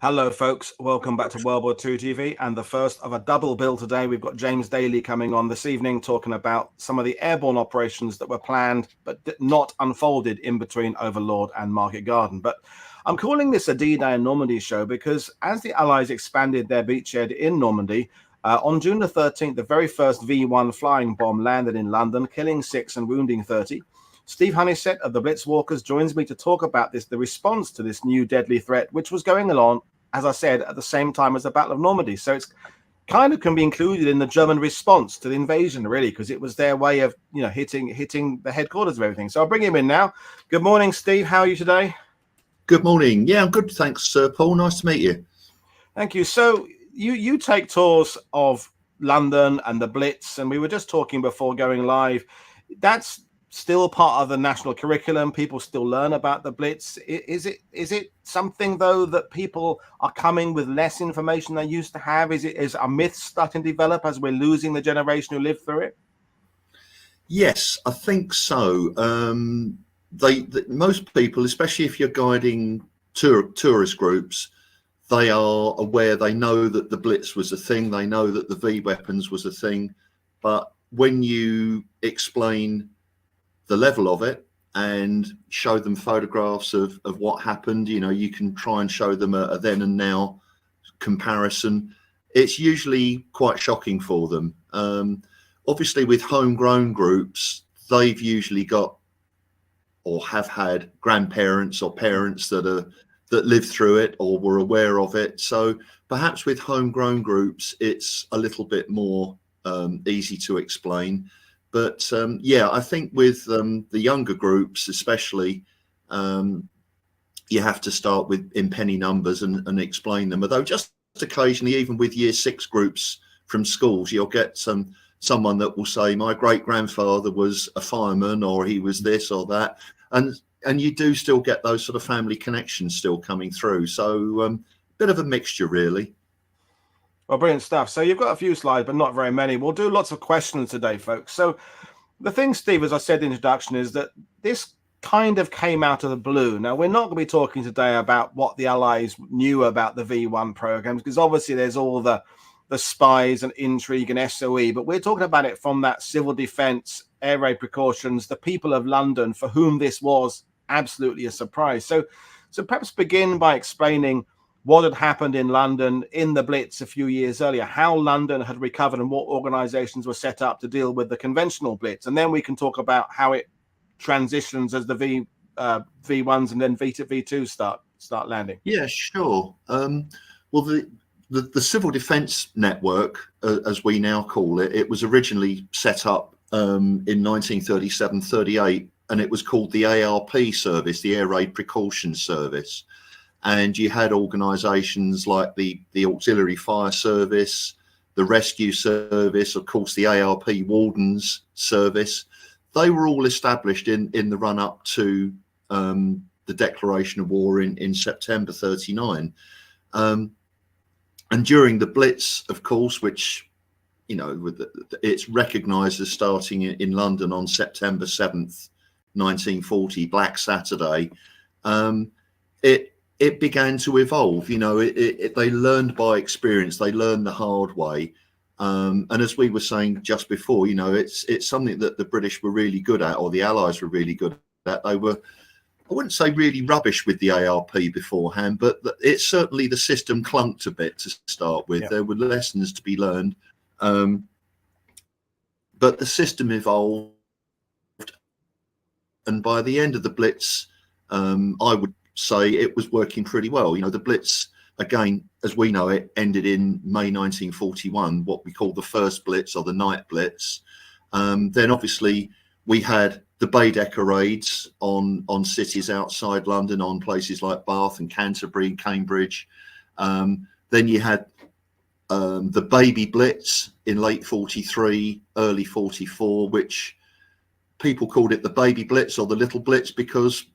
Hello, folks. Welcome back to WW2 TV and the first of a double bill today. We've got James Daly coming on this evening talking about some of the airborne operations that were planned but not unfolded in between Overlord and Market Garden. But I'm calling this a D-Day in Normandy show because as the Allies expanded their beachhead in Normandy, on June the 13th, the very first V-1 flying bomb landed in London, killing 6 and wounding 30. Steve Hunnisett of the Blitzwalkers joins me to talk about the response to this new deadly threat, which was going on, as I said, at the same time as the Battle of Normandy. So it's kind of can be included in the German response to the invasion, really, because it was their way of, hitting the headquarters of everything. So I'll bring him in now. Good morning, Steve. How are you today? Good morning. Yeah, I'm good. Thanks, Paul. Nice to meet you. Thank you. So you take tours of London and the Blitz, and we were just talking before going live. That's still part of the national curriculum. People still learn about the Blitz. Is it something though that people are coming with less information than they used to have? Is a myth starting to develop as we're losing the generation who lived through it? Yes, I think so. Most people, especially if you're guiding tourist groups, they are aware. They know that the Blitz was a thing. They know that the V weapons was a thing. But when you explain the level of it and show them photographs of what happened, you can try and show them a then and now comparison. It's usually quite shocking for them. Obviously with homegrown groups, they've usually got or have had grandparents or parents that lived through it or were aware of it. So perhaps with homegrown groups, it's a little bit more easy to explain. But yeah, I think with the younger groups, especially, you have to start with in penny numbers and explain them. Although just occasionally, even with year 6 groups from schools, you'll get someone that will say, my great grandfather was a fireman, or he was this or that. And you do still get those sort of family connections still coming through. So bit of a mixture, really. Well, brilliant stuff. So you've got a few slides, but not very many. We'll do lots of questions today, folks. So the thing, Steve, as I said in the introduction, is that this kind of came out of the blue. Now, we're not going to be talking today about what the Allies knew about the V1 programs, because obviously there's all the spies and intrigue and SOE, but we're talking about it from that civil defense, air raid precautions, the people of London for whom this was absolutely a surprise. So perhaps begin by explaining what had happened in London in the Blitz a few years earlier, how London had recovered and what organizations were set up to deal with the conventional Blitz. And then we can talk about how it transitions as the V1s and then V2 start landing. Yeah, sure. Well, the Civil Defence Network, as we now call it, it was originally set up in 1937-38, and it was called the ARP service, the Air Raid Precaution Service. And you had organisations like the Auxiliary Fire Service, the Rescue Service, of course, the ARP Wardens Service. They were all established in the run-up to the declaration of war in September 39. And during the Blitz, of course, which, it's recognised as starting in London on September 7th, 1940, Black Saturday, it began to evolve. They learned by experience. They learned the hard way. And as we were saying just before, it's something that the British were really good at, or the Allies were really good at. They were, I wouldn't say really rubbish with the ARP beforehand, but it's certainly the system clunked a bit to start with. Yeah. There were lessons to be learned. But the system evolved. And by the end of the Blitz, I would say it was working pretty well. The Blitz, again, as we know it, ended in May 1941, what we call the first Blitz or the night Blitz. Then obviously we had the Baedeker raids on cities outside London, on places like Bath and Canterbury, Cambridge. Then you had the Baby Blitz in late 43, early 44, which people called it the Baby Blitz or the Little Blitz because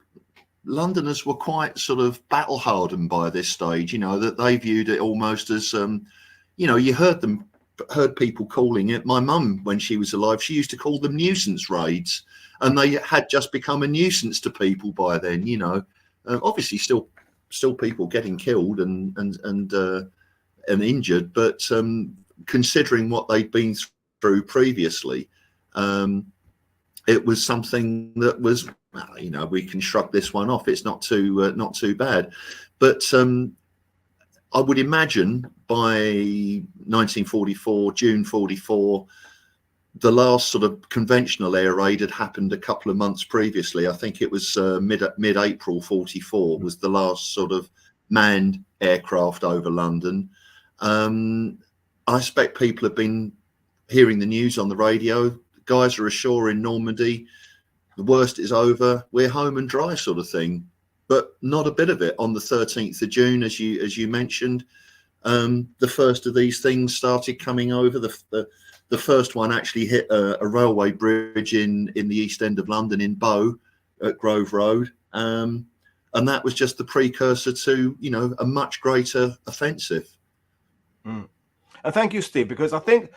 Londoners were quite sort of battle hardened by this stage, that they viewed it almost as, you heard people calling it. My mum, when she was alive, she used to call them nuisance raids, and they had just become a nuisance to people by then, obviously still still people getting killed and injured, but considering what they'd been through previously, it was something that was, you know, we can shrug this one off. It's not too bad, but I would imagine by 1944, June 44, the last sort of conventional air raid had happened a couple of months previously. I think it was mid-April 44 was the last sort of manned aircraft over London. I expect people have been hearing the news on the radio. Guys are ashore in Normandy. The worst is over. We're home and dry, sort of thing. But not a bit of it. On the 13th of June, as you mentioned, the first of these things started coming over. The first one actually hit a railway bridge in the East End of London in Bow at Grove Road, and that was just the precursor to, you know, a much greater offensive. And thank you, Steve, because I think,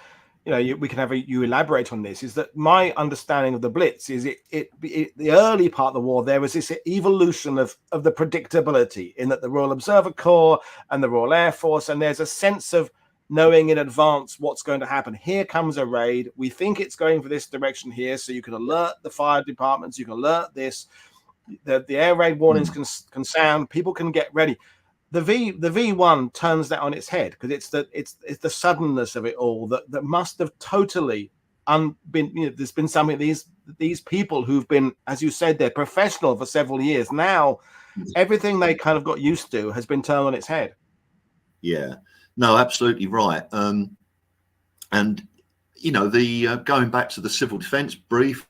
you know, we can have you elaborate on this. Is that my understanding of the Blitz? Is the early part of the war, there was this evolution of the predictability in that the Royal Observer Corps and the Royal Air Force, and there's a sense of knowing in advance what's going to happen. Here comes a raid. We think it's going for this direction here, so you can alert the fire departments. You can alert this. The air raid warnings can sound. People can get ready. The V1 turns that on its head, because it's the suddenness of it all that must have totally been, you know, there's been something, these people who've been, as you said, they're professional for several years now, everything they kind of got used to has been turned on its head. Yeah. No, absolutely right. And you know, the going back to the civil defence briefly,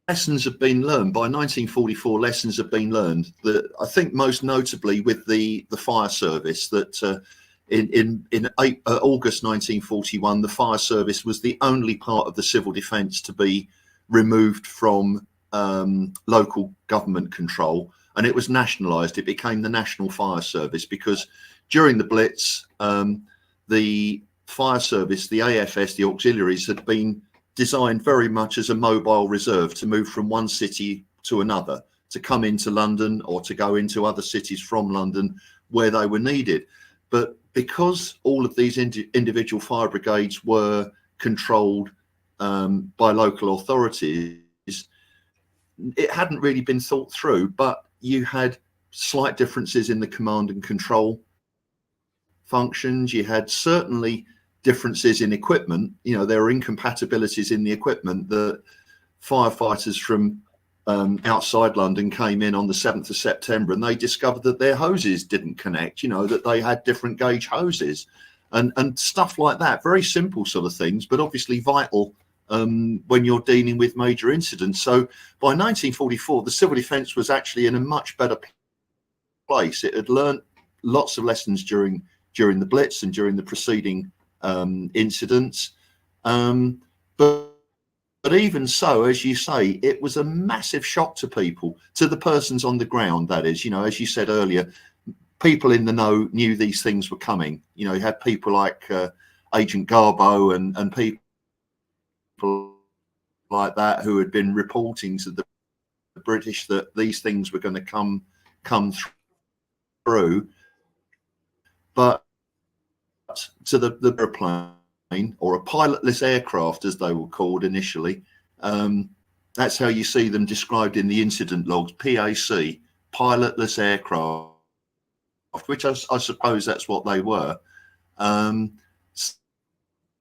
lessons have been learned. By 1944, lessons have been learned. That I think most notably with the fire service, that in August 1941, the fire service was the only part of the civil defence to be removed from local government control, and it was nationalised. It became the National Fire Service, because during the Blitz, the fire service, the AFS, the auxiliaries, had been designed very much as a mobile reserve to move from one city to another, to come into London or to go into other cities from London where they were needed. But because all of these individual fire brigades were controlled by local authorities, it hadn't really been thought through, but you had slight differences in the command and control functions. You had certainly differences in equipment. You know, there were incompatibilities in the equipment. The firefighters from outside London came in on the 7th of September and they discovered that their hoses didn't connect, you know, that they had different gauge hoses and stuff like that. Very simple sort of things, but obviously vital when you're dealing with major incidents. So by 1944, the civil defence was actually in a much better place. It had learned lots of lessons during the Blitz and during the preceding incidents. But even so, as you say, it was a massive shock to people, to the persons on the ground, that is. You know, as you said earlier, people in the know knew these things were coming. You know, you had people like Agent Garbo and people like that who had been reporting to the British that these things were going to come through. But to the airplane, or a pilotless aircraft as they were called initially, that's how you see them described in the incident logs, PAC, pilotless aircraft, which I suppose that's what they were.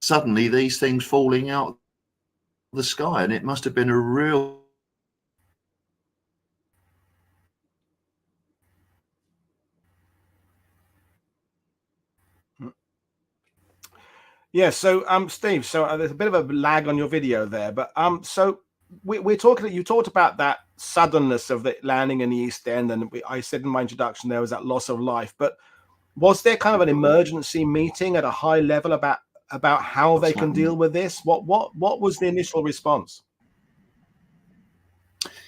Suddenly these things falling out of the sky, and it must have been a real Yeah, so Steve, so there's a bit of a lag on your video there, but so we're talking, you talked about that suddenness of the landing in the East End, and I said in my introduction there was that loss of life, but was there kind of an emergency meeting at a high level about how they can deal with this? What was the initial response?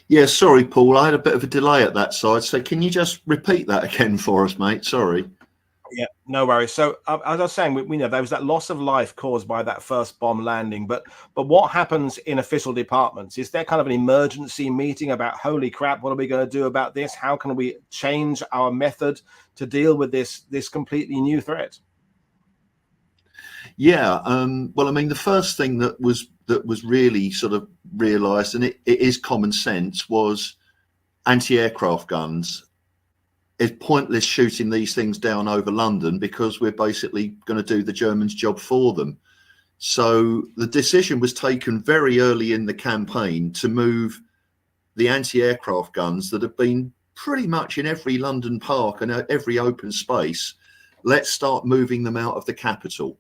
Yeah, sorry, Paul, I had a bit of a delay at that side, so can you just repeat that again for us, mate? Sorry. Yeah, no worries. So as I was saying, we know there was that loss of life caused by that first bomb landing, but what happens in official departments? Is there kind of an emergency meeting about, holy crap, what are we going to do about this? How can we change our method to deal with this completely new threat? Yeah, well, I mean, the first thing that was really sort of realised, and it is common sense, was anti-aircraft guns. It's pointless shooting these things down over London because we're basically going to do the Germans' job for them. So the decision was taken very early in the campaign to move the anti-aircraft guns that have been pretty much in every London park and every open space. Let's start moving them out of the capital.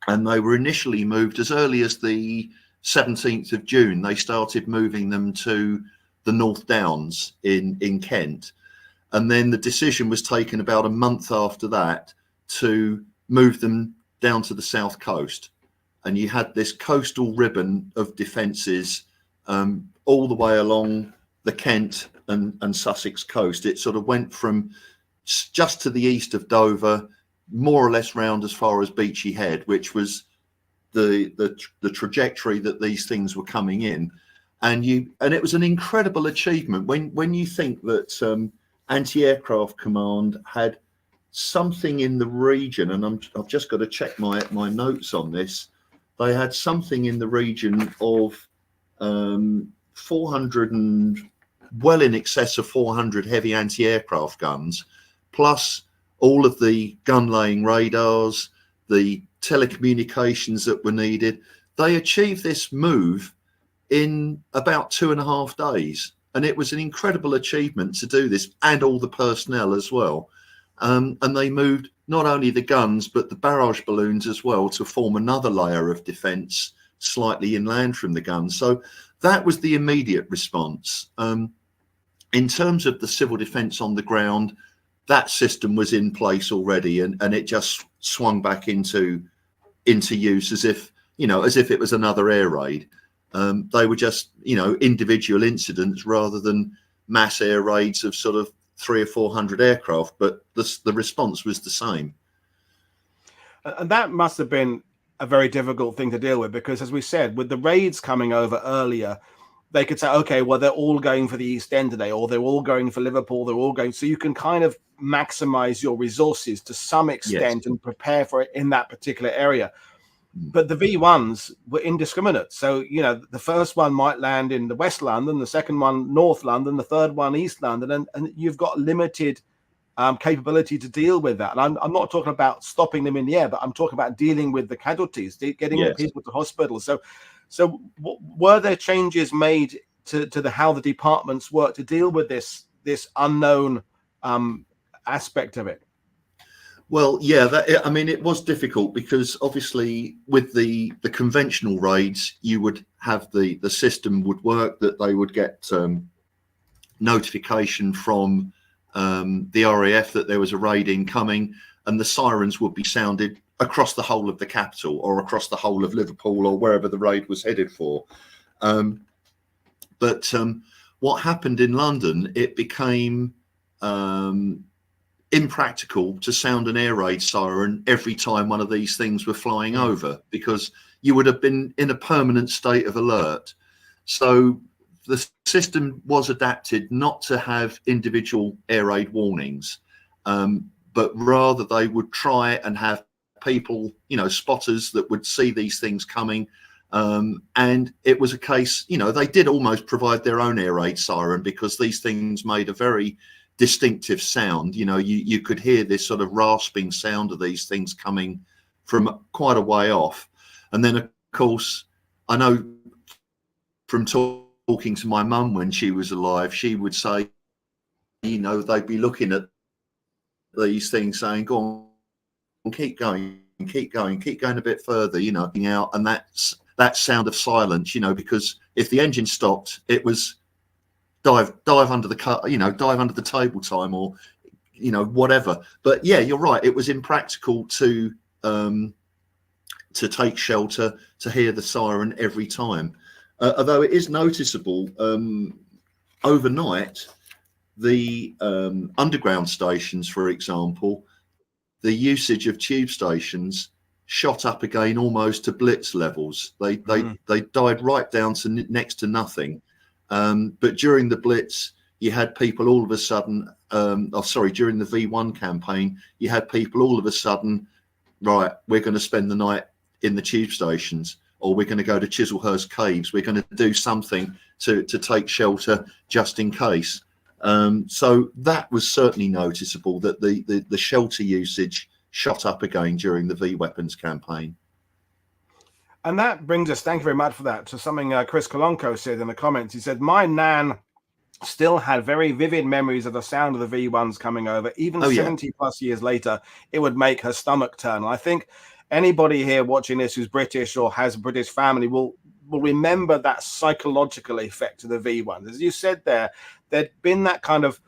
And they were initially moved as early as the 17th of June. They started moving them to the North Downs in Kent. And then the decision was taken about a month after that to move them down to the south coast. And you had this coastal ribbon of defences all the way along the Kent and Sussex coast. It sort of went from just to the east of Dover, more or less round as far as Beachy Head, which was the trajectory that these things were coming in. And it was an incredible achievement when you think that Anti-Aircraft Command had something in the region, and I've just got to check my notes on this. They had something in the region of 400 and well in excess of 400 heavy anti-aircraft guns, plus all of the gun laying radars, the telecommunications that were needed. They achieved this move in about 2.5 days. And it was an incredible achievement to do this, and all the personnel as well. And they moved not only the guns, but the barrage balloons as well to form another layer of defence slightly inland from the guns. So that was the immediate response. In terms of the civil defence on the ground, that system was in place already, and it just swung back into use as if it was another air raid. They were just, individual incidents rather than mass air raids of sort of 300 or 400 aircraft, but the response was the same. And that must have been a very difficult thing to deal with, because as we said, with the raids coming over earlier, they could say, okay, well, they're all going for the East End today, or they're all going for Liverpool, they're all going. So you can kind of maximize your resources to some extent, yes, and prepare for it in that particular area. But the V1s were indiscriminate. So, the first one might land in the West London, the second one North London, the third one East London, and you've got limited capability to deal with that. And I'm not talking about stopping them in the air, but I'm talking about dealing with the casualties, getting, yes, the people to hospital. So were there changes made to how the departments work to deal with this unknown aspect of it? Well, yeah, it was difficult because obviously with the conventional raids, you would have the system would work that they would get notification from the RAF that there was a raid incoming, and the sirens would be sounded across the whole of the capital or across the whole of Liverpool or wherever the raid was headed for. But what happened in London, it became impractical to sound an air raid siren every time one of these things were flying over, because you would have been in a permanent state of alert. So the system was adapted not to have individual air raid warnings, but rather they would try and have people, spotters that would see these things coming. And it was a case, they did almost provide their own air raid siren, because these things made a very distinctive sound. You could hear this sort of rasping sound of these things coming from quite a way off. And then, of course, I know from talking to my mum when she was alive, she would say, they'd be looking at these things saying, go on, keep going a bit further, out. And that's that sound of silence, because if the engine stopped, it was dive under the car, dive under the table time, or whatever. But yeah, you're right, it was impractical to take shelter, to hear the siren every time. Although it is noticeable, overnight, the underground stations, for example, the usage of tube stations shot up again almost to blitz levels. They died right down to next to nothing. But during the blitz, you had people all of a sudden, during the V1 campaign, you had people all of a sudden, right, we're going to spend the night in the tube stations, or we're going to go to Chislehurst Caves. We're going to do something to take shelter just in case. So that was certainly noticeable, that the shelter usage shot up again during the V Weapons campaign. And that brings us, thank you very much for that, to something Chris Kolonko said in the comments. He said, my nan still had very vivid memories of the sound of the V1s coming over. Even 70 plus years later, it would make her stomach turn. And I think anybody here watching this who's British or has a British family will remember that psychological effect of the V1s. As you said there'd been that kind of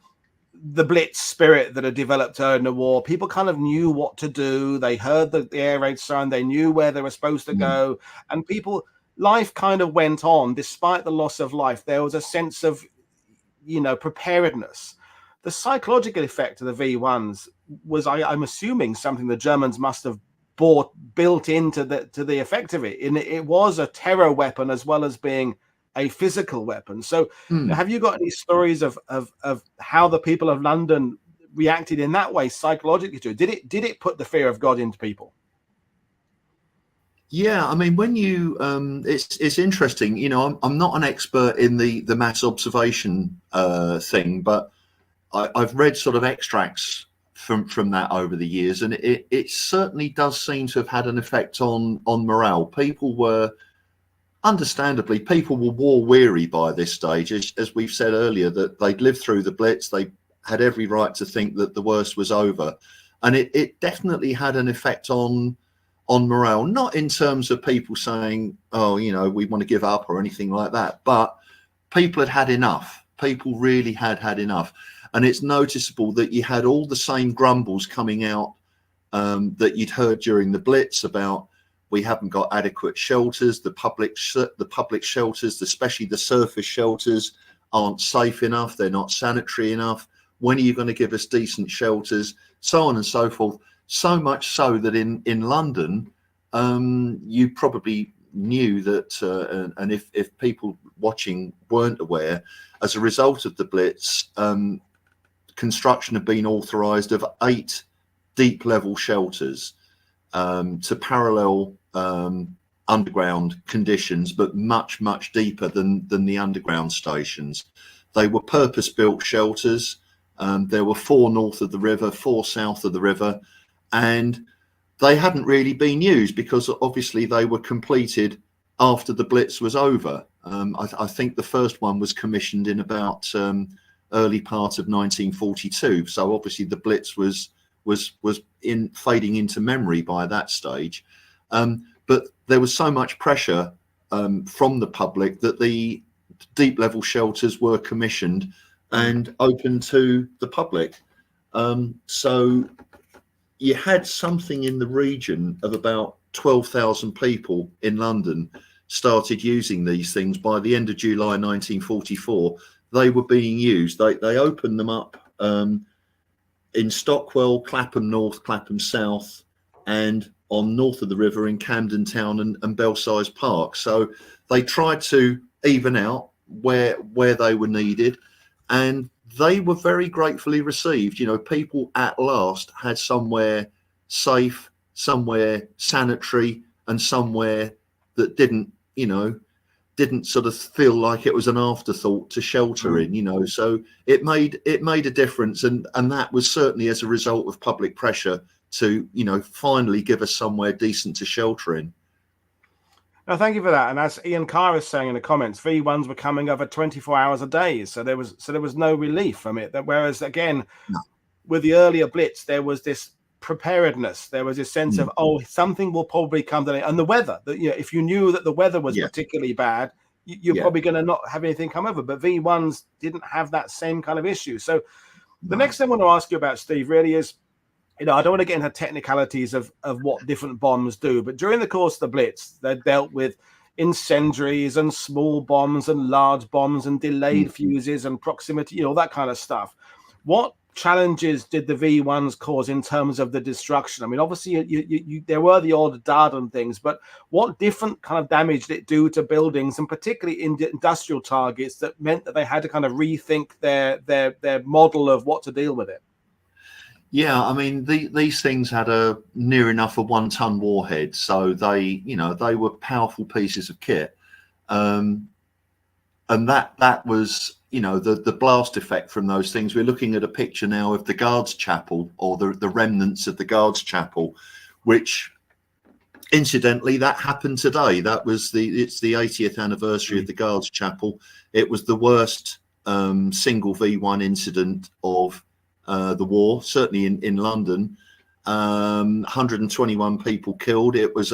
the Blitz spirit that had developed in the war. People kind of knew what to do. They heard the air raid sound. They knew where they were supposed to go. And life kind of went on despite the loss of life. There was a sense of, preparedness. The psychological effect of the V1s was, I'm assuming, something the Germans must have built into the effect of it. And it was a terror weapon as well as being a physical weapon. So have you got any stories of how the people of London reacted in that way psychologically to it? Did it put the fear of God into people? Yeah, I mean, when you, it's interesting, I'm not an expert in the mass observation thing, but I've read sort of extracts from that over the years, and it certainly does seem to have had an effect on morale. People were, understandably, war weary by this stage, as we've said earlier, that they'd lived through the Blitz. They had every right to think that the worst was over, and it definitely had an effect on morale, not in terms of people saying, oh, we want to give up or anything like that, but people had had enough. People really had enough. And it's noticeable that you had all the same grumbles coming out that you'd heard during the Blitz about, we haven't got adequate shelters, the public shelters, especially the surface shelters, aren't safe enough, they're not sanitary enough. When are you going to give us decent shelters? So on and so forth. So much so that in London, you probably knew that, and if people watching weren't aware, as a result of the Blitz, construction had been authorised of 8 deep level shelters to parallel underground conditions, but much deeper than the underground stations. They were purpose built shelters. There were 4 north of the river, 4 south of the river, and they hadn't really been used because obviously they were completed after the Blitz was over. I think the first one was commissioned in about early part of 1942. So obviously the Blitz was fading into memory by that stage. But there was so much pressure from the public that the deep level shelters were commissioned and open to the public. So you had something in the region of about 12,000 people in London started using these things. By the end of July 1944, they were being used. They opened them up in Stockwell, Clapham North, Clapham South, and on north of the river in Camden Town and Belsize Park. So they tried to even out where they were needed, and they were very gratefully received. People at last had somewhere safe, somewhere sanitary, and somewhere that didn't sort of feel like it was an afterthought to shelter in. So it made a difference, and that was certainly as a result of public pressure to finally give us somewhere decent to shelter in. No, thank you for that. And as Ian Carr is saying in the comments, V1s were coming over 24 hours a day, so there was no relief from it. Whereas again, with the earlier Blitz, there was this preparedness. There was this sense of, something will probably come today, and the weather. That if you knew that the weather was particularly bad, you're probably going to not have anything come over. But V1s didn't have that same kind of issue. So the next thing I want to ask you about, Steve, really is, I don't want to get into technicalities of what different bombs do, but during the course of the Blitz, they dealt with incendiaries and small bombs and large bombs and delayed fuses and proximity, all that kind of stuff. What challenges did the V1s cause in terms of the destruction? I mean, obviously, there were the odd dud and things, but what different kind of damage did it do to buildings, and particularly in industrial targets, that meant that they had to kind of rethink their model of what to deal with it? Yeah, I mean, these things had a near enough a 1-ton warhead, so they were powerful pieces of kit, and that was, the blast effect from those things. We're looking at a picture now of the Guards Chapel, or the remnants of the Guards Chapel, which incidentally that happened today. It's the 80th anniversary of the Guards Chapel. It was the worst single V1 incident of the war, certainly in London. 121 people killed. It was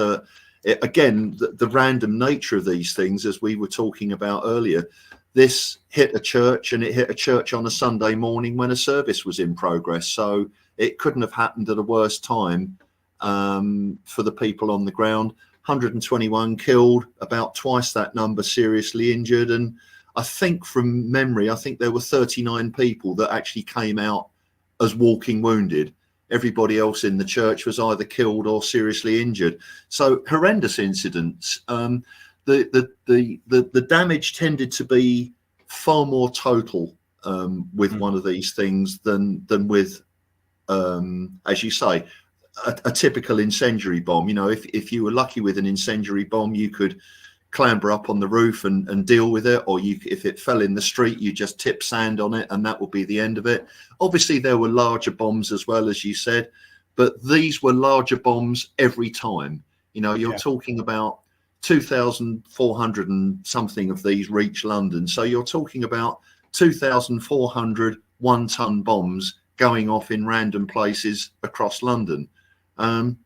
again, the random nature of these things, as we were talking about earlier. This hit a church, and it hit a church on a Sunday morning when a service was in progress. So it couldn't have happened at a worse time for the people on the ground. 121 killed, about twice that number seriously injured. And I think from memory, there were 39 people that actually came out as walking wounded. Everybody else in the church was either killed or seriously injured. So horrendous incidents. The damage tended to be far more total with one of these things than with, as you say, a typical incendiary bomb. If you were lucky with an incendiary bomb, you could clamber up on the roof and deal with it, or if it fell in the street, you just tip sand on it and that would be the end of it. Obviously there were larger bombs as well, as you said, but these were larger bombs every time. You're talking about 2,400 and something of these reach London, so you're talking about 2,400 1-ton bombs going off in random places across London,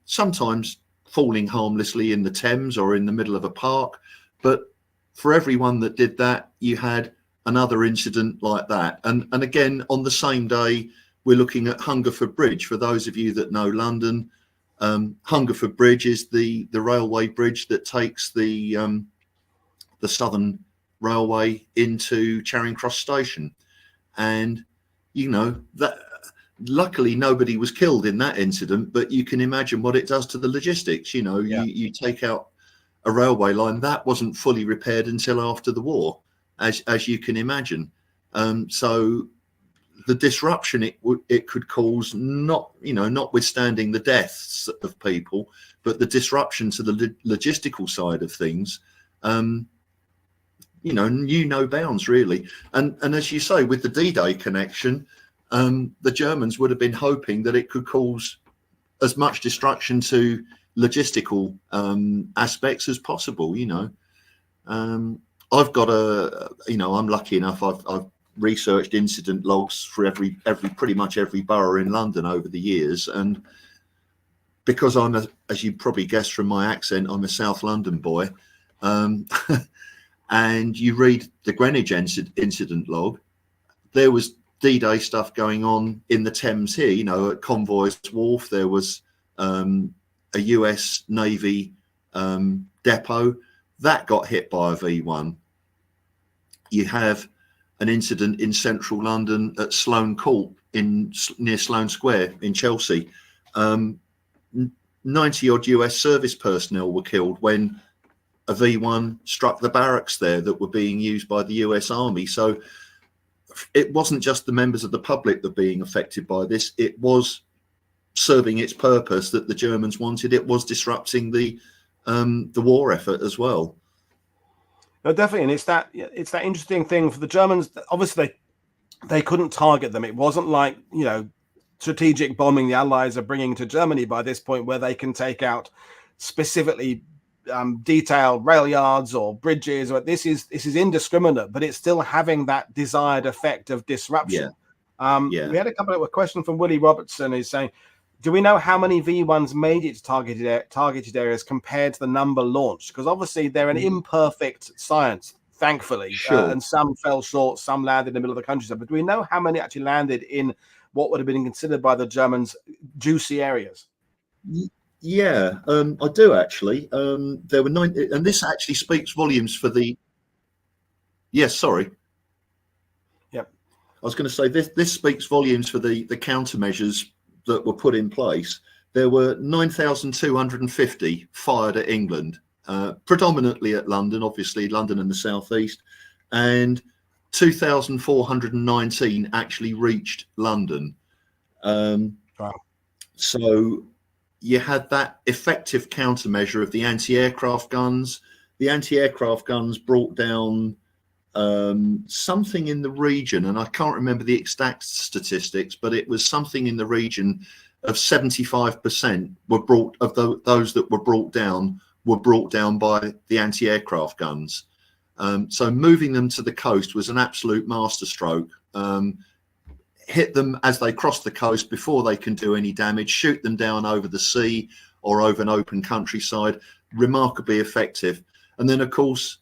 sometimes falling harmlessly in the Thames or in the middle of a park. But for everyone that did that, you had another incident like that. And again, on the same day, we're looking at Hungerford Bridge. For those of you that know London, Hungerford Bridge is the railway bridge that takes the Southern Railway into Charing Cross Station. And, that luckily nobody was killed in that incident, but you can imagine what it does to the logistics. You take out a railway line that wasn't fully repaired until after the war, as you can imagine. So the disruption it could cause, notwithstanding the deaths of people, but the disruption to the logistical side of things, knew no bounds really. And as you say, with the D-Day connection, the Germans would have been hoping that it could cause as much destruction to logistical aspects as possible. I've got I'm lucky enough, I've researched incident logs for pretty much every borough in London over the years, and because as you probably guessed from my accent, I'm a South London boy, and you read the Greenwich incident log, there was D-Day stuff going on in the Thames here. At Convoy's Wharf there was a US Navy depot that got hit by a V1. You have an incident in central London at Sloane Court near Sloane Square in Chelsea. 90 odd US service personnel were killed when a V1 struck the barracks there that were being used by the US Army. So it wasn't just the members of the public that were being affected by this. It was serving its purpose that the Germans wanted. It was disrupting the war effort as well. No, definitely, and it's that interesting thing for the Germans. Obviously, they couldn't target them. It wasn't like strategic bombing the Allies are bringing to Germany by this point, where they can take out specifically detailed rail yards or bridges. Or this is indiscriminate, but it's still having that desired effect of disruption. We had a couple of questions from Willie Robertson, who's saying, do we know how many V1s made it to targeted areas compared to the number launched? Because obviously they're an imperfect science, thankfully, sure. And some fell short, some landed in the middle of the countryside. But do we know how many actually landed in what would have been considered by the Germans juicy areas? Yeah, I do actually. There were 9, and this actually speaks volumes for the. Yes, sorry. Yep. was going to say this speaks volumes for the countermeasures that were put in place. There were 9,250 fired at England, predominantly at London, obviously London and the southeast, and 2,419 actually reached London. Wow. So you had that effective countermeasure of the anti-aircraft guns. The anti-aircraft guns brought down something in the region, and I can't remember the exact statistics, but it was something in the region of 75% were brought of those that were brought down by the anti-aircraft guns. So moving them to the coast was an absolute masterstroke. Hit them as they cross the coast before they can do any damage, shoot them down over the sea or over an open countryside, remarkably effective. And then, of course,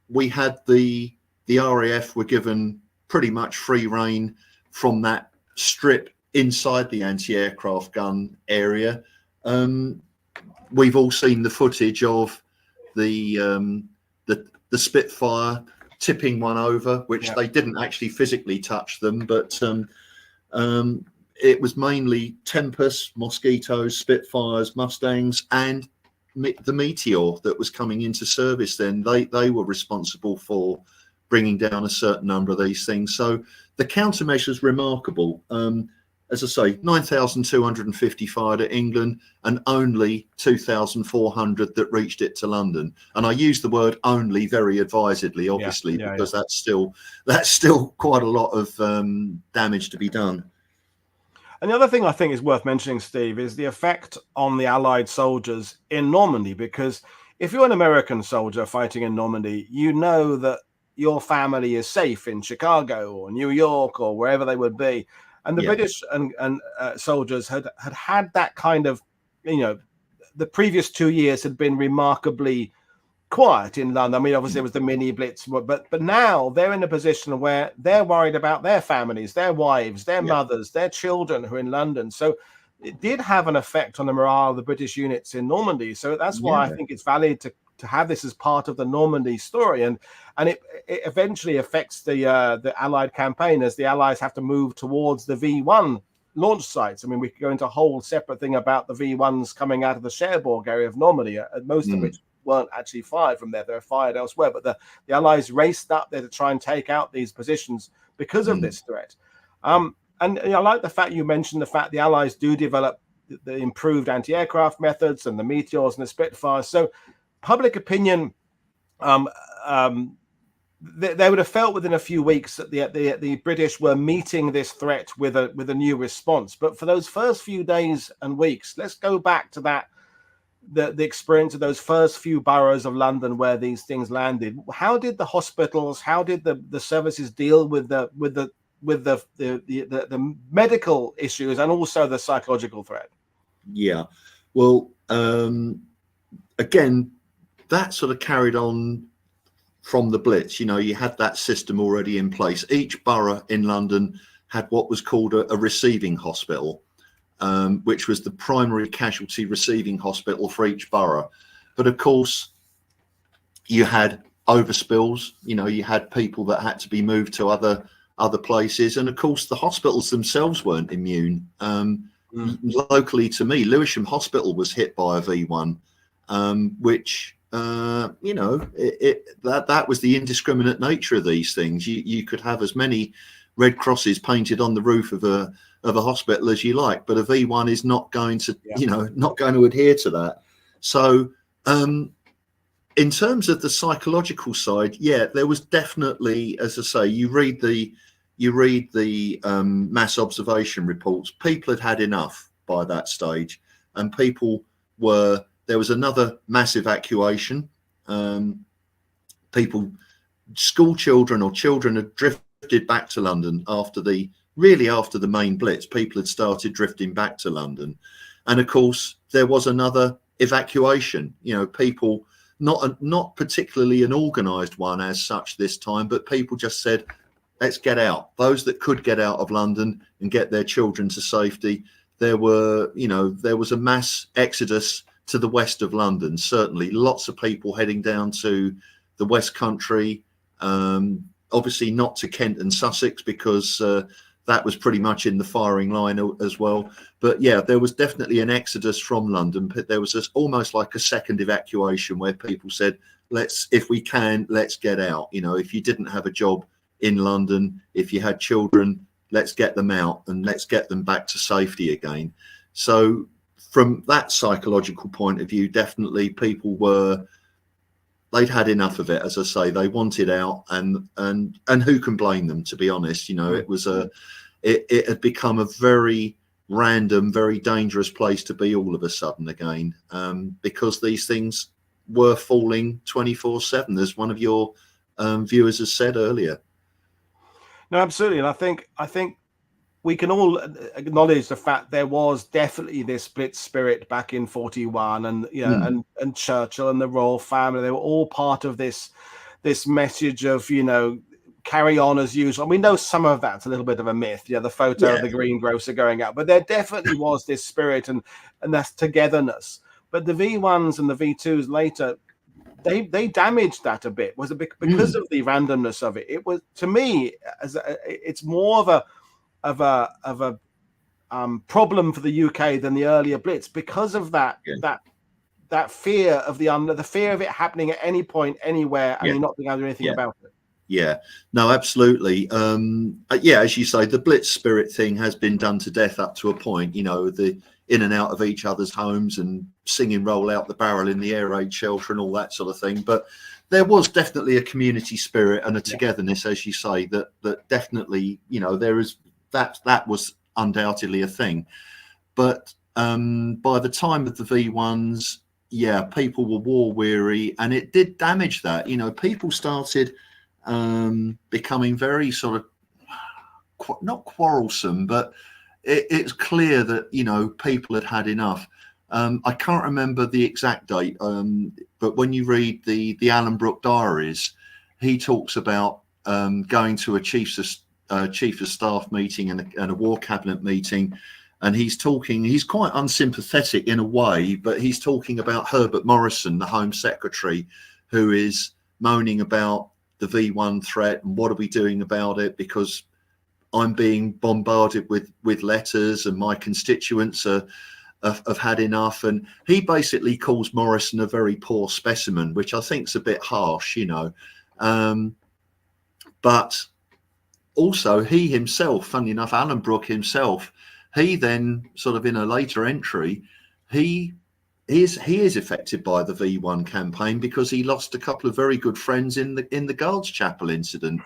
we had the RAF were given pretty much free rein from that strip inside the anti-aircraft gun area. We've all seen the footage of the Spitfire tipping one over, which they didn't actually physically touch them, but it was mainly Tempest, Mosquitoes, Spitfires, Mustangs, and the Meteor that was coming into service then. They were responsible for bringing down a certain number of these things. So the countermeasure is remarkable. As I say, 9,250 fired at England and only 2,400 that reached it to London. And I use the word only very advisedly, obviously, because that's still quite a lot of damage to be done. And the other thing I think is worth mentioning, Steve, is the effect on the Allied soldiers in Normandy, because if you're an American soldier fighting in Normandy, you know that your family is safe in Chicago or New York or wherever they would be. And the British and soldiers had that kind of, the previous 2 years had been remarkably quiet in London. I mean, obviously it was the mini blitz, but now they're in a position where they're worried about their families, their wives, their mothers, their children who are in London. So it did have an effect on the morale of the British units in Normandy. So that's why I think it's valid to have this as part of the Normandy story, and it eventually affects the Allied campaign as the Allies have to move towards the V1 launch sites. I mean, we could go into a whole separate thing about the V1s coming out of the Cherbourg area of Normandy, most of which weren't actually fired from there. They're fired elsewhere, but the Allies raced up there to try and take out these positions because of this threat. And I like the fact you mentioned the fact the Allies do develop the improved anti-aircraft methods and the Meteors and the Spitfires. So public opinion, they would have felt within a few weeks that the British were meeting this threat with a new response. But for those first few days and weeks, let's go back to that the experience of those first few boroughs of London where these things landed. How did the hospitals, how did the services deal with the medical issues and also the psychological threat? Yeah, well, again, that sort of carried on from the Blitz. You had that system already in place. Each borough in London had what was called a receiving hospital, which was the primary casualty receiving hospital for each borough. But of course, you had overspills. You had people that had to be moved to other places, and of course, the hospitals themselves weren't immune. Locally to me, Lewisham Hospital was hit by a V1, which that was the indiscriminate nature of these things. You could have as many red crosses painted on the roof of a hospital as you like, but a V1 is not going to not going to adhere to that. So in terms of the psychological side, there was definitely, as I say, you read the mass observation reports, people had enough by that stage, and there was another mass evacuation. School children or children had drifted back to London after the main blitz. People had started drifting back to London, and of course there was another evacuation. People, not particularly an organised one as such this time, but people just said, let's get out. Those that could get out of London and get their children to safety. There was a mass exodus to the west of London. Certainly lots of people heading down to the West Country, obviously not to Kent and Sussex, because that was pretty much in the firing line as well. But yeah, there was definitely an exodus from London. But there was almost like a second evacuation where people said, if we can, let's get out. You know, if you didn't have a job in London, if you had children, let's get them out and let's get them back to safety again. So from that psychological point of view, definitely people they'd had enough of it. As I say, they wanted out, and who can blame them, to be honest? You know, it had become a very random, very dangerous place to be all of a sudden again, because these things were falling 24/7, as one of your viewers has said earlier. No, absolutely. And I think we can all acknowledge the fact there was definitely this split spirit back in 41, and and Churchill and the royal family, they were all part of this message of, carry on as usual. And we know some of that's a little bit of a myth, the photo of the greengrocer going out, but there definitely was this spirit and that's togetherness. But the V1s and the V2s later, they damaged that a bit. Was it because of the randomness of it? It was, to me, it's more of a problem for the UK than the earlier Blitz, because of that fear of the fear of it happening at any point, anywhere, and you're not being able to do anything about it. Yeah, no, absolutely. As you say, the Blitz spirit thing has been done to death up to a point. You know, the in and out of each other's homes and singing "Roll Out the Barrel" in the air raid shelter and all that sort of thing. But there was definitely a community spirit and a togetherness, as you say, that definitely, there is that was undoubtedly a thing. But by the time of the V1s, people were war weary, and it did damage that. People started becoming very sort of not quarrelsome, but it's clear that people had had enough. I can't remember the exact date, but when you read the Alan Brooke diaries, he talks about going to a chief of staff meeting and a war cabinet meeting, and he's quite unsympathetic in a way, but he's talking about Herbert Morrison, the Home Secretary, who is moaning about the V1 threat and what are we doing about it, because I'm being bombarded with letters and my constituents have had enough. And he basically calls Morrison a very poor specimen, which I think is a bit harsh, but also he himself, funnily enough, Alan Brooke himself, he then sort of in a later entry, he is affected by the V1 campaign because he lost a couple of very good friends in the Guards Chapel incident.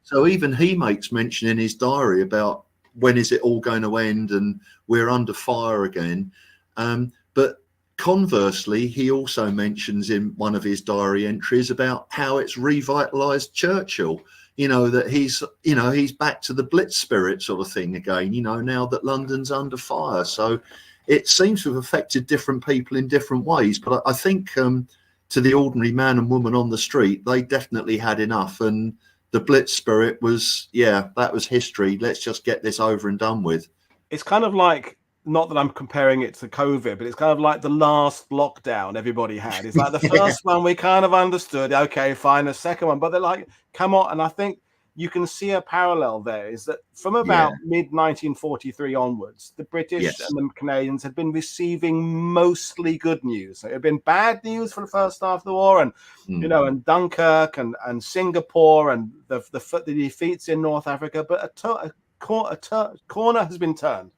So even he makes mention in his diary about when is it all going to end and we're under fire again. But conversely, he also mentions in one of his diary entries about how it's revitalized Churchill, that he's back to the Blitz spirit sort of thing again, now that London's under fire. So it seems to have affected different people in different ways. But I think to the ordinary man and woman on the street, they definitely had enough. And the Blitz spirit was, that was history. Let's just get this over and done with. It's kind of like, not that I'm comparing it to COVID, but it's kind of like the last lockdown everybody had. It's like the first one we kind of understood. Okay, fine. The second one, but they're like, come on. And I think you can see a parallel there, is that from about mid-1943 onwards, the British and the Canadians had been receiving mostly good news. It had been bad news for the first half of the war, and and Dunkirk and Singapore and the defeats in North Africa, but a corner has been turned.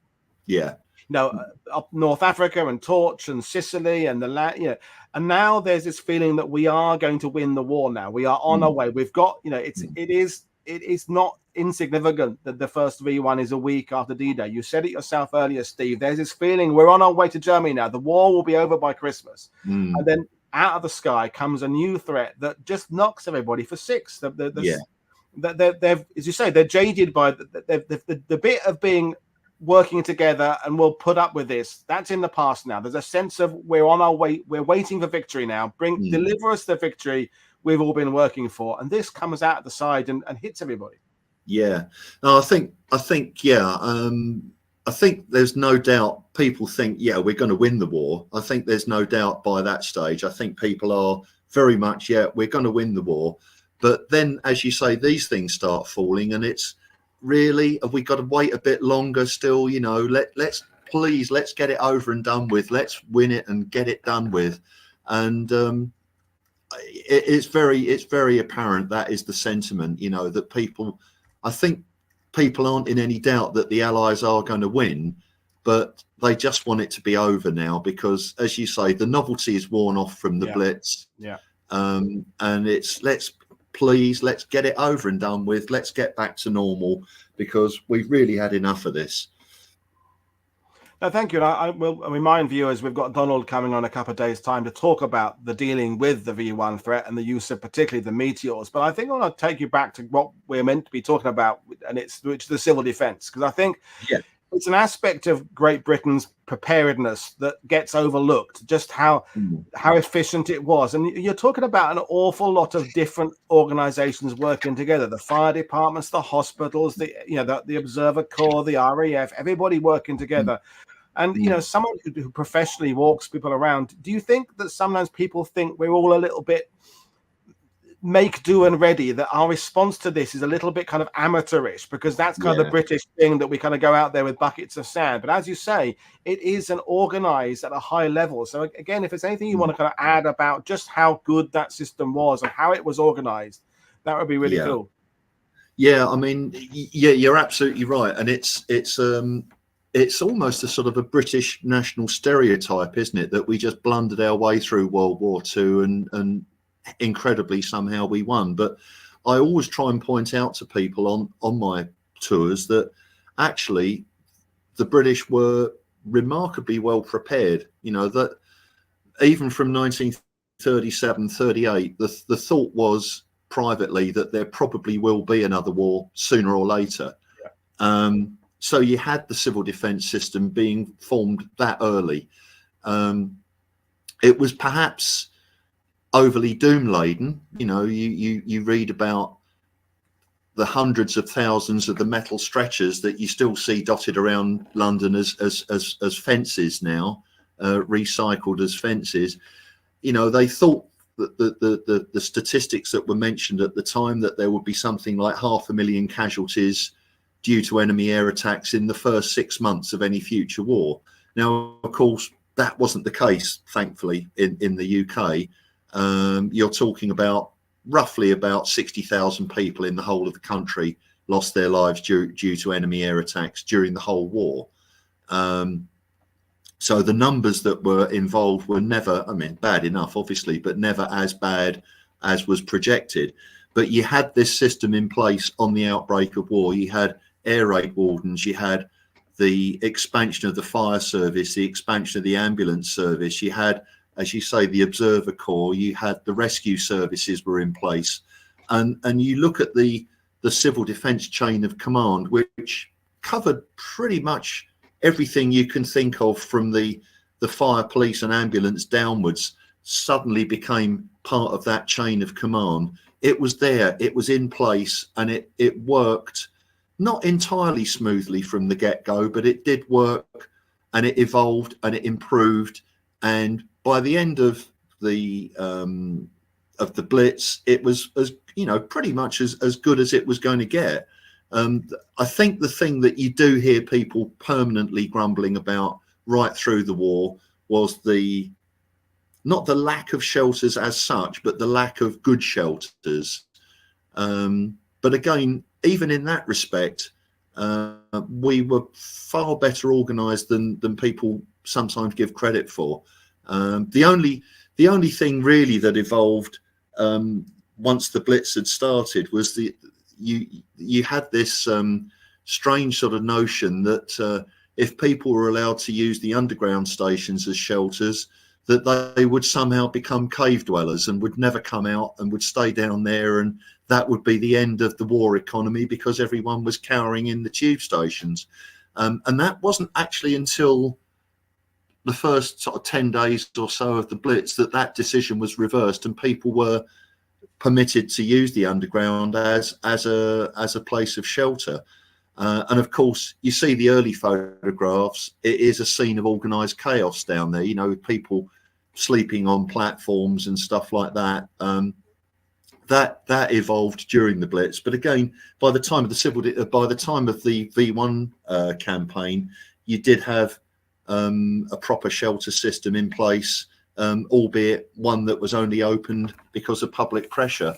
Up North Africa and Torch and Sicily and and now there's this feeling that we are going to win the war. Now we are on our way. We've got, it is not insignificant that the first V1 is a week after D-Day. You said it yourself earlier, Steve. There's this feeling we're on our way to Germany now. The war will be over by Christmas. And then out of the sky comes a new threat that just knocks everybody for six. They've, as you say, they're jaded by the bit of being working together and we'll put up with this. That's in the past now. There's a sense of we're on our way. We're waiting for victory now. Deliver us the victory we've all been working for. And this comes out the side and hits everybody. No, I think there's no doubt people think, we're going to win the war. I think there's no doubt by that stage. I think people are very much, we're going to win the war. But then, as you say, these things start falling, and it's really, have we got to wait a bit longer still? You know, let's please, let's get it over and done with. Let's win it and get it done with. And it's very apparent that is the sentiment, you know, that people, I think people aren't in any doubt that the Allies are going to win, but they just want it to be over now because, as you say, the novelty is worn off from the Blitz. Yeah. And it's, let's get it over and done with. Let's get back to normal because we've really had enough of this. No, thank you. And I will remind viewers we've got Donald coming on a couple of days' time to talk about the dealing with the V1 threat and the use of particularly the meteors. But I think I want to take you back to what we're meant to be talking about, and which is the civil defence, because I think it's an aspect of Great Britain's preparedness that gets overlooked, just how efficient it was. And you're talking about an awful lot of different organisations working together: the fire departments, the hospitals, the Observer Corps, the RAF, everybody working together. And, you know, someone who professionally walks people around, do you think that sometimes people think we're all a little bit make do and ready, that our response to this is a little bit kind of amateurish, because that's kind of the British thing, that we kind of go out there with buckets of sand? But as you say, it is an organized at a high level. So again, if there's anything you want to kind of add about just how good that system was and how it was organized, that would be really cool. Yeah, I mean, you're absolutely right. And it's almost a sort of a British national stereotype, isn't it, that we just blundered our way through World War II and incredibly somehow we won. But I always try and point out to people on my tours that actually the British were remarkably well prepared. You know, that even from 1937-38, the thought was privately that there probably will be another war sooner or later. So you had the civil defence system being formed that early. It was perhaps overly doom laden. You know, you read about the hundreds of thousands of the metal stretchers that you still see dotted around London as fences now, recycled as fences. You know, they thought that the statistics that were mentioned at the time, that there would be something like 500,000 casualties due to enemy air attacks in the first 6 months of any future war. Now, of course, that wasn't the case, thankfully, in the UK. You're talking about roughly about 60,000 people in the whole of the country lost their lives due to enemy air attacks during the whole war. So the numbers that were involved were never, I mean, bad enough, obviously, but never as bad as was projected. But you had this system in place on the outbreak of war. You had air raid wardens, you had the expansion of the fire service, the expansion of the ambulance service, you had, as you say, the Observer Corps, you had the rescue services were in place. And you look at the civil defence chain of command, which covered pretty much everything you can think of from the fire, police and ambulance downwards, suddenly became part of that chain of command. It was there, it was in place, and it worked not entirely smoothly from the get-go, but it did work, and it evolved and it improved. And by the end of the Blitz, it was, as you know, pretty much as good as it was going to get. I think the thing that you do hear people permanently grumbling about right through the war was not the lack of shelters as such, but the lack of good shelters. But again, even in that respect, we were far better organised than people sometimes give credit for. The only thing really that evolved once the Blitz had started was you had this strange sort of notion that if people were allowed to use the underground stations as shelters, that they would somehow become cave dwellers and would never come out and would stay down there, and that would be the end of the war economy because everyone was cowering in the tube stations. And that wasn't actually until the first sort of 10 days or so of the Blitz that decision was reversed and people were permitted to use the underground as a place of shelter. And of course, you see the early photographs, it is a scene of organised chaos down there, you know, people sleeping on platforms and stuff like that. that evolved during the Blitz. But again, by the time of the V1 campaign, you did have a proper shelter system in place, albeit one that was only opened because of public pressure.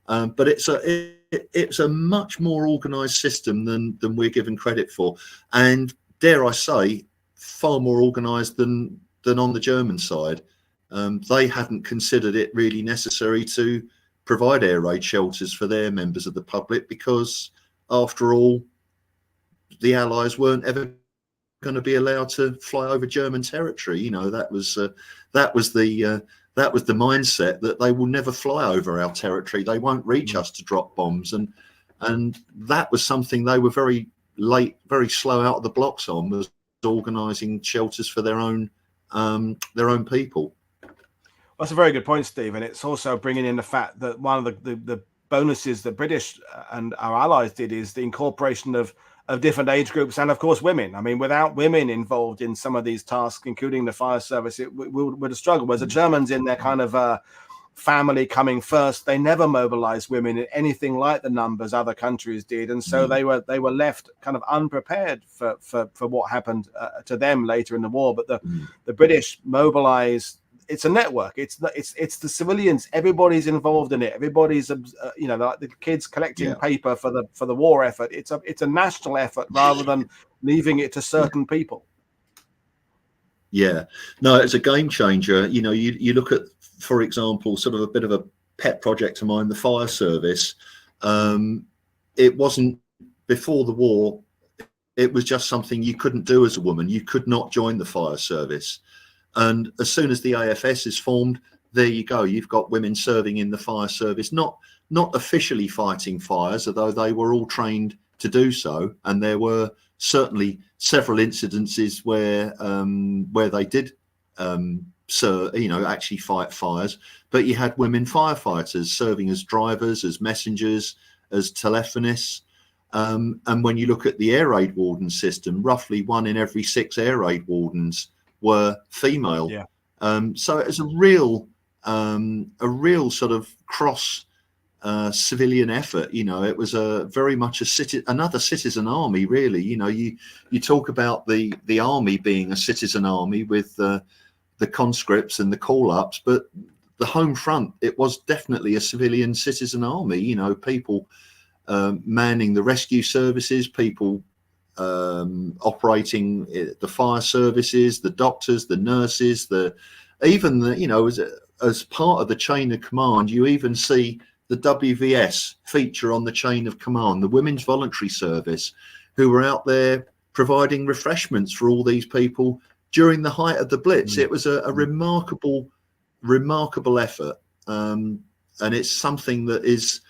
But it's a much more organised system than we're given credit for, and dare I say, far more organised than on the German side. They hadn't considered it really necessary to provide air raid shelters for their members of the public, because after all, the Allies weren't ever going to be allowed to fly over German territory. You know, that was the mindset, that they will never fly over our territory. They won't reach us to drop bombs, and that was something they were very slow out of the blocks on, was organising shelters for their own people. That's a very good point, Steve. And it's also bringing in the fact that one of the bonuses that British and our allies did is the incorporation of different age groups, and of course women. I mean, without women involved in some of these tasks, including the fire service, it would have struggled. Whereas the Germans, in their kind of family coming first, they never mobilized women in anything like the numbers other countries did, and so they were left kind of unprepared for what happened to them later in the war. But the British mobilized. It's a network. It's the civilians. Everybody's involved in it. Everybody's the kids collecting paper for the war effort. It's a national effort rather than leaving it to certain people. Yeah, no, it's a game changer. You know, you look at, for example, sort of a bit of a pet project of mine, the fire service. It wasn't, before the war, it was just something you couldn't do as a woman. You could not join the fire service. And as soon as the AFS is formed, there you go. You've got women serving in the fire service, not officially fighting fires, although they were all trained to do so. And there were certainly several incidences where they did, actually fight fires. But you had women firefighters serving as drivers, as messengers, as telephonists. And when you look at the air raid warden system, roughly 1 in every 6 air raid wardens were female. So it was a real sort of cross civilian effort. You know, it was very much another citizen army, really. You know, you talk about the army being a citizen army with the conscripts and the call-ups, but the home front, it was definitely a civilian citizen army. You know, people manning the rescue services, people operating the fire services, the doctors, the nurses, as part of the chain of command, you even see the WVS feature on the chain of command, the Women's Voluntary Service, who were out there providing refreshments for all these people during the height of the Blitz. It was a remarkable effort, and it's something that is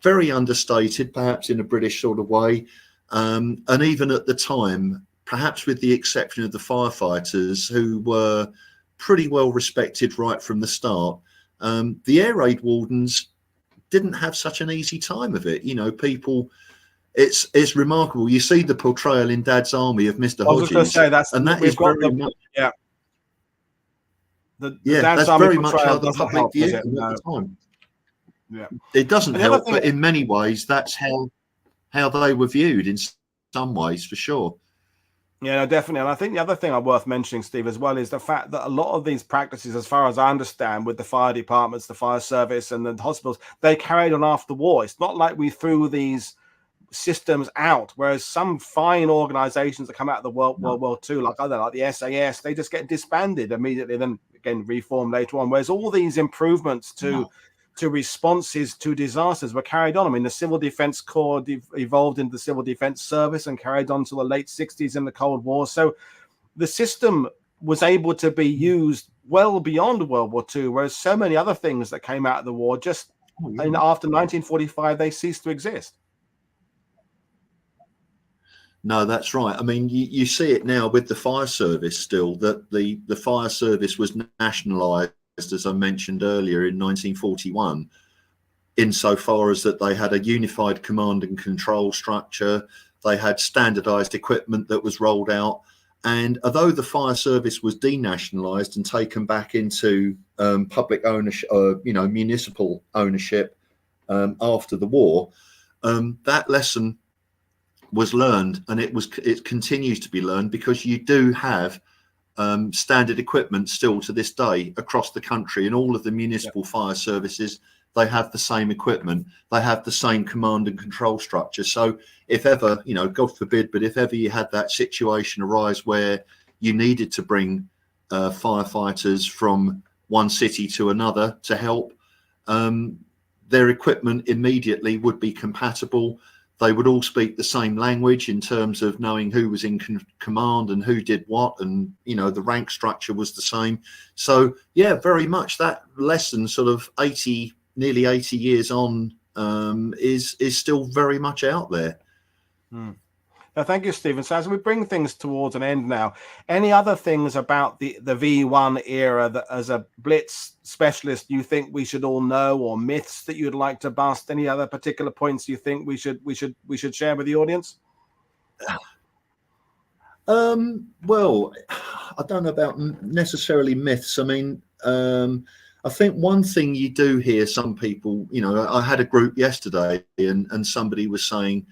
very understated, perhaps in a British sort of way. And even at the time, perhaps with the exception of the firefighters, who were pretty well respected right from the start, the air raid wardens didn't have such an easy time of it. You know, people, it's remarkable. You see the portrayal in Dad's Army of Mr. Hodges. I was going to say that's very much how the public viewed him at the time. Yeah, it doesn't help, but in many ways, that's how they were viewed in some ways, for sure. Yeah, no, definitely. And I think the other thing worth mentioning, Steve, as well, is the fact that a lot of these practices, as far as I understand, with the fire departments, the fire service and the hospitals, they carried on after the war. It's not like we threw these systems out, whereas some fine organizations that come out of the World War II, like the SAS, they just get disbanded immediately, then again reformed later on. Whereas all these improvements to responses to disasters were carried on. I mean, the Civil Defense Corps evolved into the Civil Defense Service and carried on to the late 60s in the Cold War. So the system was able to be used well beyond World War II, whereas so many other things that came out of the war after 1945, they ceased to exist. No, that's right. I mean, you see it now with the fire service still, that the fire service was nationalised, as I mentioned earlier, in 1941, insofar as that they had a unified command and control structure, they had standardised equipment that was rolled out, and although the fire service was denationalised and taken back into public ownership, municipal ownership after the war, that lesson was learned, and it continues to be learned, because you do have standard equipment still to this day across the country, and all of the municipal fire services, they have the same equipment, they have the same command and control structure. So if ever, you know, God forbid, but if ever you had that situation arise where you needed to bring firefighters from one city to another to help, their equipment immediately would be compatible. They would all speak the same language in terms of knowing who was in command and who did what, and you know, the rank structure was the same. So yeah, very much that lesson, sort of nearly 80 years on, is still very much out there. Now, thank you, Stephen. So as we bring things towards an end now, any other things about the V1 era that, as a Blitz specialist, you think we should all know, or myths that you'd like to bust? Any other particular points you think we should share with the audience? Well, I don't know about necessarily myths. I mean, I think one thing you do hear some people, you know, I had a group yesterday, and somebody was saying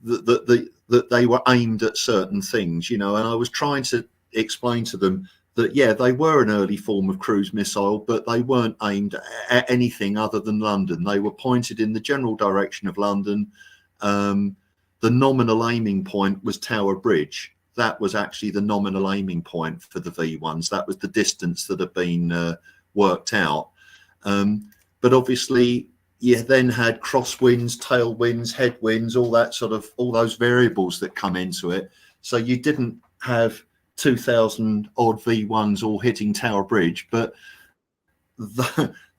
that they were aimed at certain things, you know, and I was trying to explain to them that, yeah, they were an early form of cruise missile, but they weren't aimed at anything other than London. They were pointed in the general direction of London. The nominal aiming point was Tower Bridge. That was actually the nominal aiming point for the V1s. That was the distance that had been worked out. But obviously, you then had crosswinds, tailwinds, headwinds, all that sort of, all those variables that come into it. So you didn't have 2,000 odd V1s all hitting Tower Bridge, but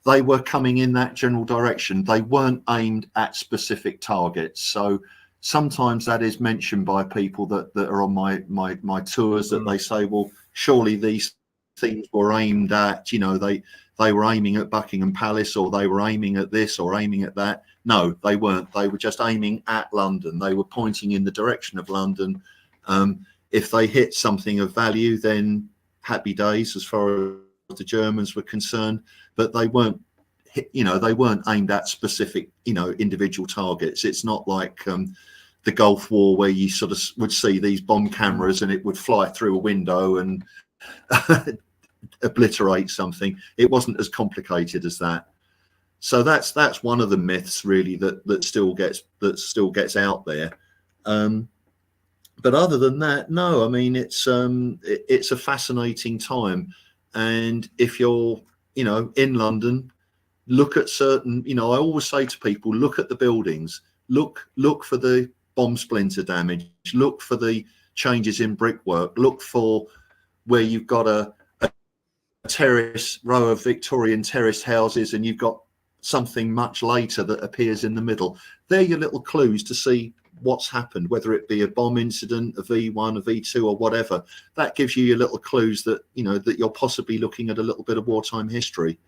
they were coming in that general direction. They weren't aimed at specific targets. So sometimes that is mentioned by people that are on my tours, that they say, well, surely these things were aimed at, you know, they were aiming at Buckingham Palace, or they were aiming at this or aiming at that. No, they weren't. They were just aiming at London. They were pointing in the direction of London. If they hit something of value, then happy days as far as the Germans were concerned. But they weren't, you know, they weren't aimed at specific, you know, individual targets. It's not like the Gulf War, where you sort of would see these bomb cameras and it would fly through a window and obliterate something. It wasn't as complicated as that. So that's one of the myths really that still gets out there. But other than that, no, I mean, it's a fascinating time. And if you're, you know, in London, look at certain, you know, I always say to people, look at the buildings, look for the bomb splinter damage, look for the changes in brickwork, look for where you've got a terrace row of Victorian terrace houses and you've got something much later that appears in the middle. They're your little clues to see what's happened, whether it be a bomb incident, a V1, a V2, or whatever. That gives you your little clues that, you know, that you're possibly looking at a little bit of wartime history.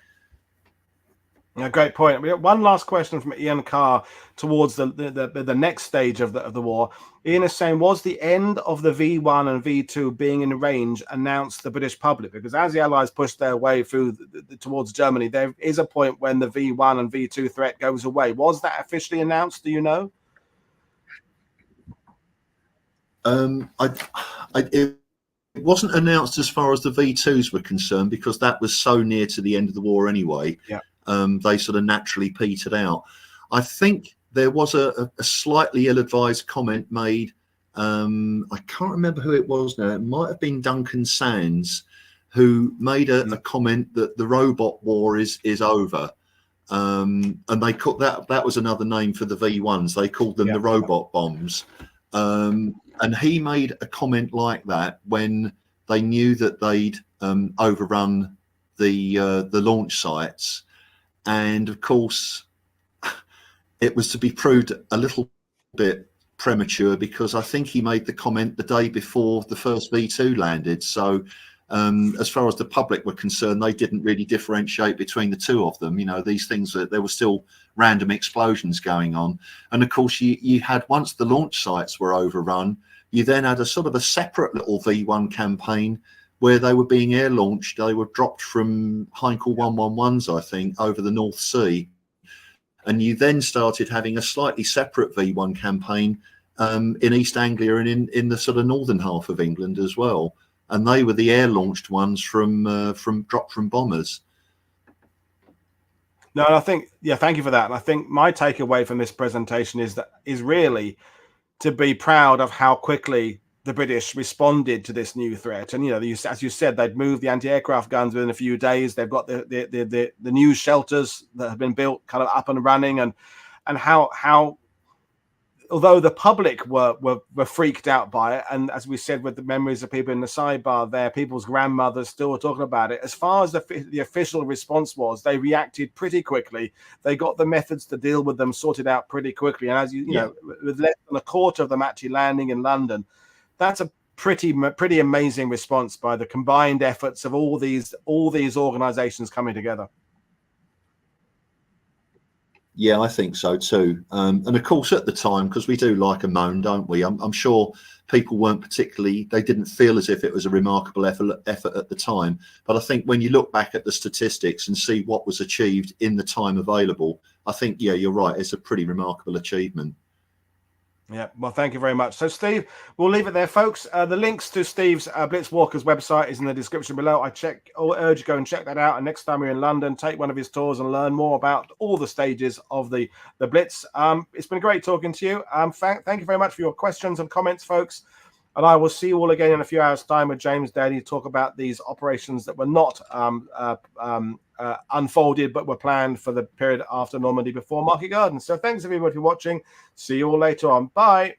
A great point. We have one last question from Ian Carr towards the next stage of the war. Ian is saying, was the end of the V1 and V2 being in range announced to the British public? Because as the Allies pushed their way through towards Germany, there is a point when the V1 and V2 threat goes away. Was that officially announced? Do you know? It wasn't announced as far as the V2s were concerned, because that was so near to the end of the war anyway. Yeah. They sort of naturally petered out. I think there was a slightly ill-advised comment made. I can't remember who it was now. It might have been Duncan Sands, who made a comment that the robot war is over. And they called that was another name for the V1s. They called them the robot bombs. And he made a comment like that when they knew that they'd overrun the launch sites. And of course, it was to be proved a little bit premature, because I think he made the comment the day before the first V2 landed. So as far as the public were concerned, they didn't really differentiate between the two of them. You know, these things, there were still random explosions going on. And of course, you had, once the launch sites were overrun, you then had a sort of a separate little V1 campaign where they were being air launched. They were dropped from Heinkel 111s, I think, over the North Sea. And you then started having a slightly separate V1 campaign in East Anglia and in the sort of northern half of England as well. And they were the air-launched ones from dropped from bombers. No, I think, yeah, thank you for that. And I think my takeaway from this presentation is really to be proud of how quickly the British responded to this new threat. And, you know, as you said, they'd moved the anti-aircraft guns within a few days. They've got the new shelters that have been built kind of up and running, and how although the public were freaked out by it, and as we said with the memories of people in the sidebar there, people's grandmothers still were talking about it. As far as the official response was, they reacted pretty quickly. They got the methods to deal with them sorted out pretty quickly. And as you know, with less than a quarter of them actually landing in London, that's a pretty amazing response by the combined efforts of all these organizations coming together. Yeah, I think so too. And of course, at the time, because we do like a moan, don't we? I'm sure people weren't particularly, they didn't feel as if it was a remarkable effort at the time. But I think when you look back at the statistics and see what was achieved in the time available, I think, yeah, you're right. It's a pretty remarkable achievement. Yeah, well, thank you very much. So, Steve, we'll leave it there, folks. The links to Steve's Blitzwalkers website is in the description below. I urge you to go and check that out. And next time you're in London, take one of his tours and learn more about all the stages of the Blitz. It's been great talking to you. Thank you very much for your questions and comments, folks. And I will see you all again in a few hours' time with James Daly to talk about these operations that were not unfolded, but were planned for the period after Normandy, before Market Garden. So thanks everybody for watching. See you all later on. Bye.